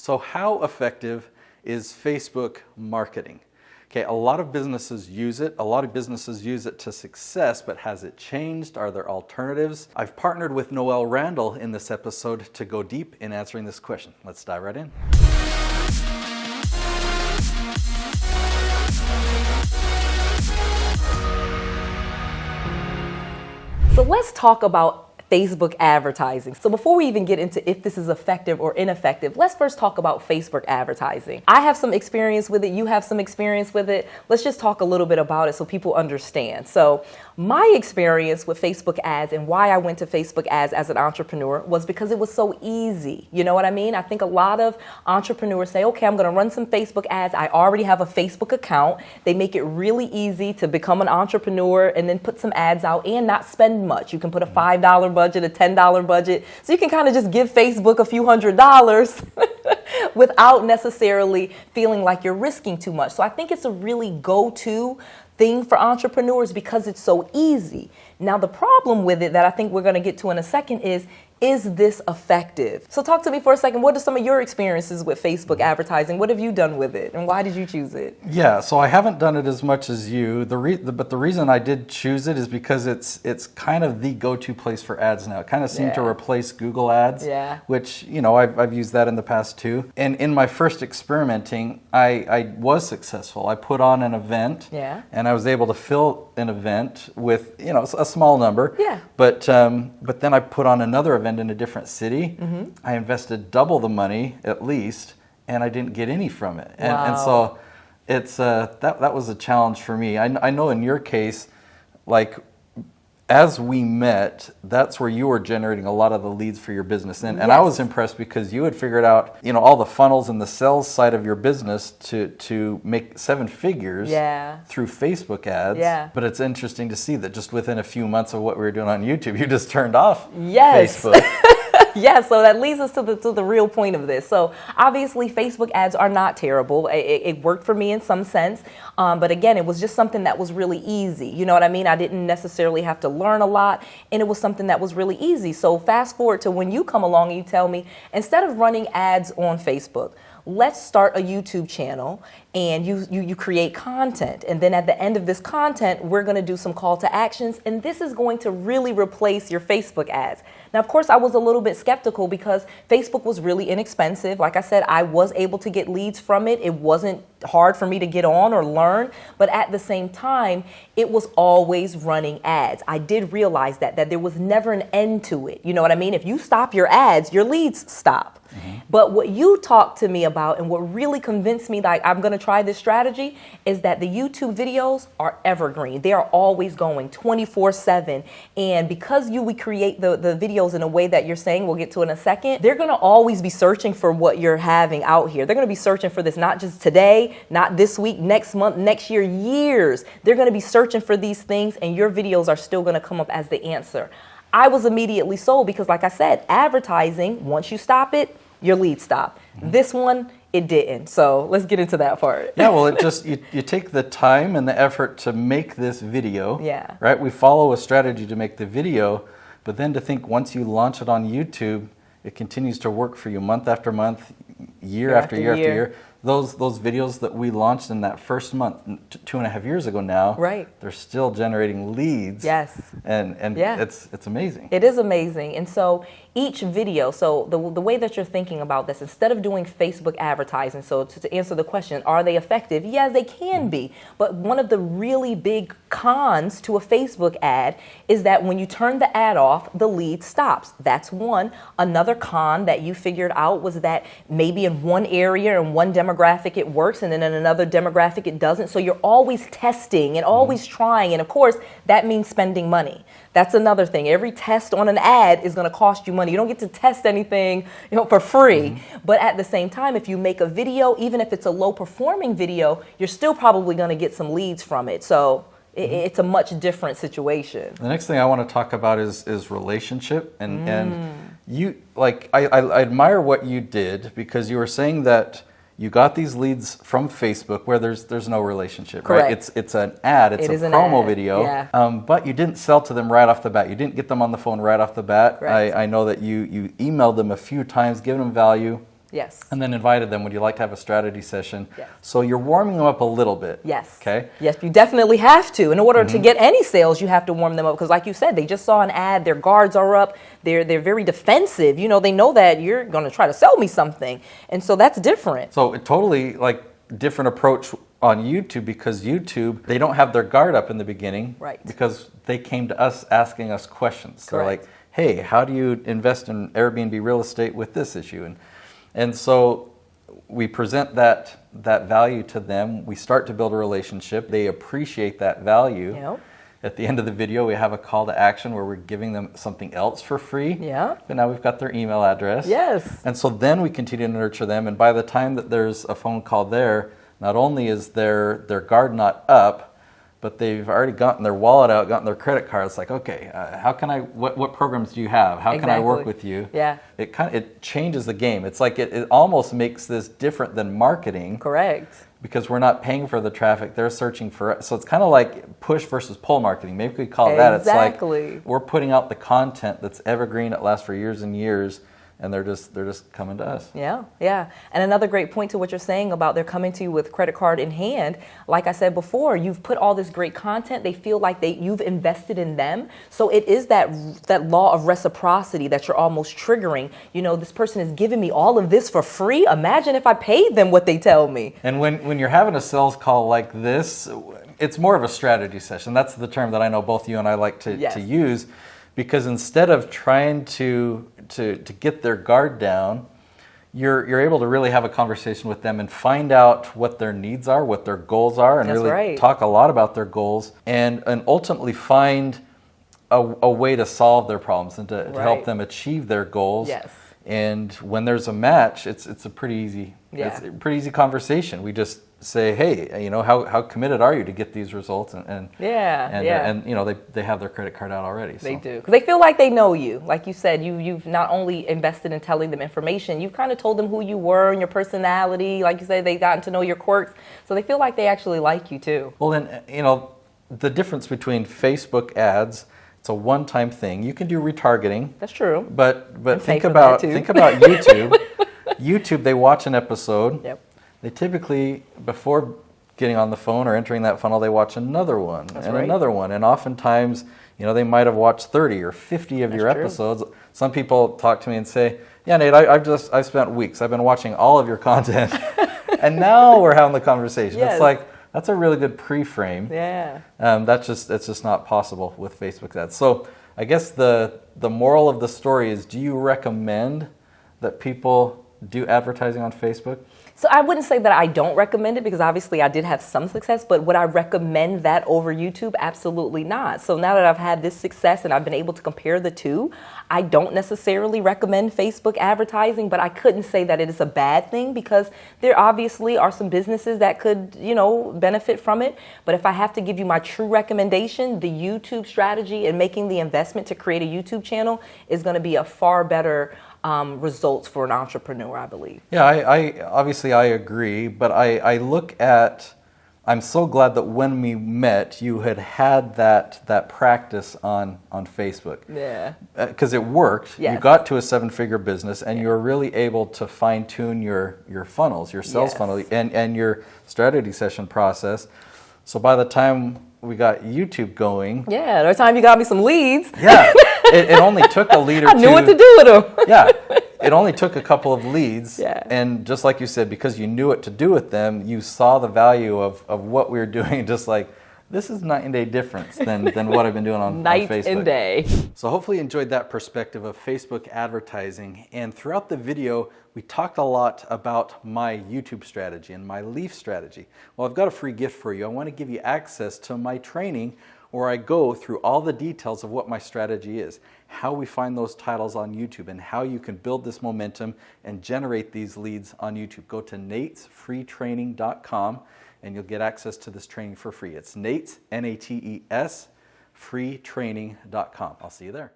So how effective is Facebook marketing? Okay, a lot of businesses use it. A lot of businesses use it to success, but has it changed? Are there alternatives? I've partnered with Noelle Randall in this episode to go deep in answering this question. Let's dive right in. So let's talk about Facebook advertising. So before we even get into if this is effective or ineffective, let's first talk about Facebook advertising. I have some experience with it. You have some experience with it. Let's just talk a little bit about it so people understand. So my experience with Facebook ads and why I went to Facebook ads as an entrepreneur was because it was so easy. You know what I mean? I think a lot of entrepreneurs say, okay, I'm going to run some Facebook ads. I already have a Facebook account. They make it really easy to become an entrepreneur and then put some ads out and not spend much. You can put a $5 budget, a $10 budget. So you can kind of just give Facebook a few $100s without necessarily feeling like you're risking too much. So I think it's a really go-to thing for entrepreneurs because it's so easy. Now, the problem with it that I think we're going to get to in a second is this effective? So talk to me for a second. What are some of your experiences with Facebook advertising? What have you done with it and why did you choose it? Yeah, so I haven't done it as much as you. But the reason I did choose it is because it's kind of the go-to place for ads now. It kind of seemed to replace Google ads, which, you know, I've used that in the past too. And in my first experimenting, I was successful. I put on an event and I was able to fill an event with, you know, a small number. But then I put on another event in a different city. I invested double the money at least, and I didn't get any from it. And so it's that was a challenge for me. I know in your case, like as we met, that's where you were generating a lot of the leads for your business. And I was impressed because you had figured out, you know, all the funnels and the sales side of your business to make 7 figures through Facebook ads. But it's interesting to see that just within a few months of what we were doing on YouTube, you just turned off Facebook. So that leads us to the real point of this. So obviously Facebook ads are not terrible. It worked for me in some sense. But again, it was just something that was really easy. You know what I mean? I didn't necessarily have to learn a lot, and it was something that was really easy. So fast forward to when you come along and you tell me, instead of running ads on Facebook, let's start a YouTube channel and you create content. And then at the end of this content, we're going to do some call to actions. And this is going to really replace your Facebook ads. Now, of course, I was a little bit skeptical because Facebook was really inexpensive. Like I said, I was able to get leads from it. It wasn't hard for me to get on or learn. But at the same time, it was always running ads. I did realize that there was never an end to it. You know what I mean? If you stop your ads, your leads stop. But what you talked to me about and what really convinced me that I'm going to try this strategy is that the YouTube videos are evergreen. They are always going 24/7. And because we create the videos in a way that you're saying, we'll get to in a second, they're going to always be searching for what you're having out here. They're going to be searching for this, not just today, not this week, next month, next year, years. They're going to be searching for these things, and your videos are still going to come up as the answer. I was immediately sold because, like I said, advertising, once you stop it, your leads stop. This one, it didn't. So let's get into that part. Yeah, well, it just, you take the time and the effort to make this video, right? We follow a strategy to make the video, but then to think once you launch it on YouTube, it continues to work for you month after month, year after year after year. Those videos that we launched in that first month, 2.5 years ago now, they're still generating leads. And it's amazing. It is amazing. And so each video, so the way that you're thinking about this, instead of doing Facebook advertising, so to answer the question, are they effective? Yeah, they can be. But one of the really big cons to a Facebook ad is that when you turn the ad off, the lead stops. That's one. Another con that you figured out was that maybe in one area and one demographic it works, and then in another demographic it doesn't. So you're always testing and always trying. And of course, that means spending money. That's another thing. Every test on an ad is going to cost you money. You don't get to test anything, for free. But at the same time, if you make a video, even if it's a low performing video, you're still probably going to get some leads from it. So it's a much different situation. The next thing I want to talk about is relationship. And you, like, I admire what you did, because you were saying that you got these leads from Facebook where there's no relationship, right? It's an ad, it's a promo video, but you didn't sell to them right off the bat. You didn't get them on the phone right off the bat. I know that you emailed them a few times, giving them value, Yes. And then invited them, would you like to have a strategy session? Yes. So you're warming them up a little bit. Yes. Okay. Yes, you definitely have to. In order to get any sales, you have to warm them up because like you said, they just saw an ad, their guards are up, they're very defensive. You know, they know that you're going to try to sell me something. And so that's different. So it totally like different approach on YouTube because YouTube, they don't have their guard up in the beginning. Right. Because they came to us asking us questions. They're like, hey, how do you invest in Airbnb real estate with this issue? And so we present that value to them. We start to build a relationship. They appreciate that value. Yep. At the end of the video, we have a call to action where we're giving them something else for free. Yeah. But now we've got their email address. Yes. And so then we continue to nurture them. And by the time that there's a phone call there, not only is their guard not up, but they've already gotten their wallet out, gotten their credit card. It's like, okay, how can I? What programs do you have? How can I work with you? Yeah. It changes the game. It's like it almost makes this different than marketing. Correct. Because we're not paying for the traffic, they're searching for it. So it's kind of like push versus pull marketing. Maybe we call it that. It's like we're putting out the content that's evergreen, it lasts for years and years, and they're just coming to us. Yeah, yeah. And another great point to what you're saying about they're coming to you with credit card in hand. Like I said before, you've put all this great content. They feel like you've invested in them. So it is that law of reciprocity that you're almost triggering. You know, this person is giving me all of this for free. Imagine if I paid them what they tell me. And when you're having a sales call like this, it's more of a strategy session. That's the term that I know both you and I like to use. Because instead of trying to get their guard down, you're able to really have a conversation with them and find out what their needs are, what their goals are, and really talk a lot about their goals and ultimately find a way to solve their problems and to help them achieve their goals. Yes. And when there's a match, it's a pretty easy conversation. We just say, hey, you know, how committed are you to get these results? And you know, they have their credit card out already. So. They do, because they feel like they know you. Like you said, you've not only invested in telling them information, you've kind of told them who you were and your personality. Like you said, they've gotten to know your quirks, so they feel like they actually like you too. Well, then, you know, the difference between Facebook ads, it's a one-time thing. You can do retargeting. That's true. But think about YouTube. YouTube, they watch an episode. Yep. They typically, before getting on the phone or entering that funnel, they watch another one another one. And oftentimes, you know, they might have watched 30 or 50 of your episodes. Some people talk to me and say, yeah, Nate, I've spent weeks. I've been watching all of your content. And now we're having the conversation. Yes. It's like, that's a really good pre-frame. Yeah. That's just not possible with Facebook ads. So I guess the moral of the story is, do you recommend that people do advertising on Facebook? So I wouldn't say that I don't recommend it, because obviously I did have some success, but would I recommend that over YouTube? Absolutely not. So now that I've had this success and I've been able to compare the two, I don't necessarily recommend Facebook advertising, but I couldn't say that it is a bad thing, because there obviously are some businesses that could, you know, benefit from it. But if I have to give you my true recommendation, the YouTube strategy and making the investment to create a YouTube channel is going to be a far better results for an entrepreneur, I believe. Yeah, I obviously I agree, but I look at, I'm so glad that when we met, you had that practice on Facebook. Yeah. Because it worked. Yes. You got to a 7-figure business, and you were really able to fine tune your funnels, your sales funnel, and your strategy session process. So by the time we got YouTube going, by the time you got me some leads, it only took a lead or two. I knew what to do with them. It only took a couple of leads, and just like you said, because you knew what to do with them, you saw the value of what we were doing. Just like, this is night and day difference than what I've been doing on Facebook. Night and day. So hopefully you enjoyed that perspective of Facebook advertising. And throughout the video, we talked a lot about my YouTube strategy and my Leaf strategy. Well, I've got a free gift for you. I want to give you access to my training, where I go through all the details of what my strategy is, how we find those titles on YouTube, and how you can build this momentum and generate these leads on YouTube. Go to natesfreetraining.com and you'll get access to this training for free. It's Nates, N-A-T-E-S, freetraining.com. I'll see you there.